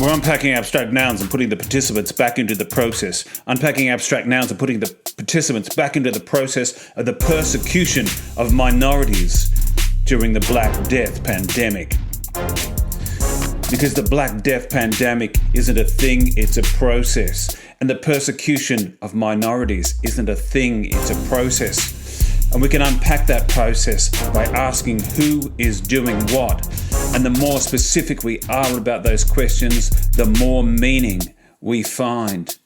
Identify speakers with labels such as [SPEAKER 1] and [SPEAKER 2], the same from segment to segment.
[SPEAKER 1] We're unpacking abstract nouns and putting the participants back into the process. Unpacking abstract nouns and putting the participants back into the process of the persecution of minorities during the Black Death pandemic. Because the Black Death pandemic isn't a thing, it's a process. And the persecution of minorities isn't a thing, it's a process. And we can unpack that process by asking who is doing what. And the more specific we are about those questions, the more meaning we find.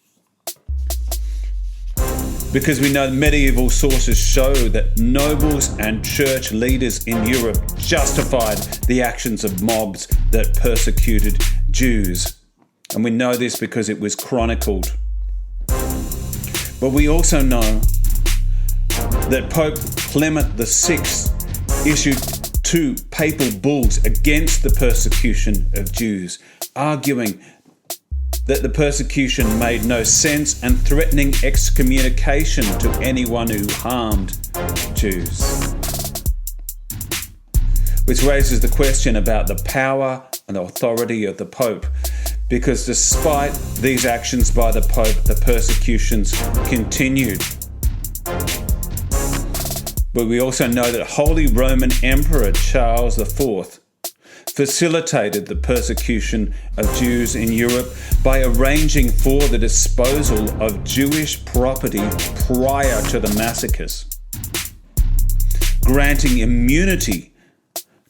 [SPEAKER 1] Because we know medieval sources show that nobles and church leaders in Europe justified the actions of mobs that persecuted Jews. And we know this because it was chronicled. But we also know that Pope Clement VI issued 2 papal bulls against the persecution of Jews, arguing that the persecution made no sense and threatening excommunication to anyone who harmed Jews. Which raises the question about the power and authority of the Pope, because despite these actions by the Pope, the persecutions continued. But we also know that Holy Roman Emperor Charles IV facilitated the persecution of Jews in Europe by arranging for the disposal of Jewish property prior to the massacres, granting immunity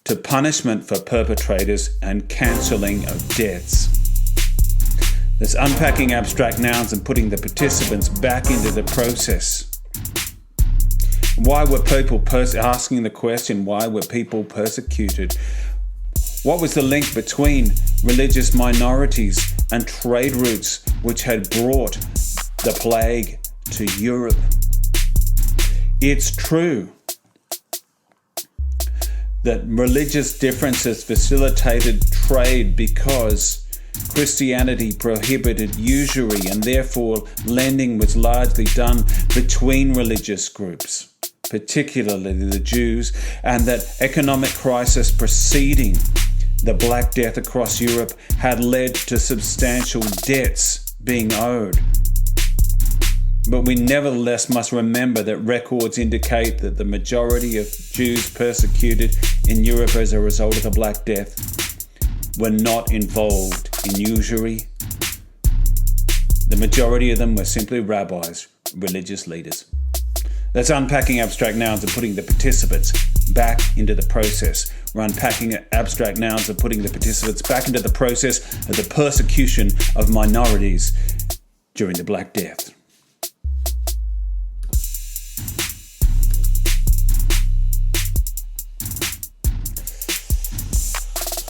[SPEAKER 1] to punishment for perpetrators and cancelling of debts. That's unpacking abstract nouns and putting the participants back into the process. Why were people asking the question, why were people persecuted? What was the link between religious minorities and trade routes which had brought the plague to Europe? It's true that religious differences facilitated trade because Christianity prohibited usury, and therefore lending was largely done between religious groups, particularly the Jews, and that economic crisis preceding the Black Death across Europe had led to substantial debts being owed. But we nevertheless must remember that records indicate that the majority of Jews persecuted in Europe as a result of the Black Death were not involved in usury. The majority of them were simply rabbis, religious leaders. That's unpacking abstract nouns and putting the participants back into the process. We're unpacking abstract nouns and putting the participants back into the process of the persecution of minorities during the Black Death.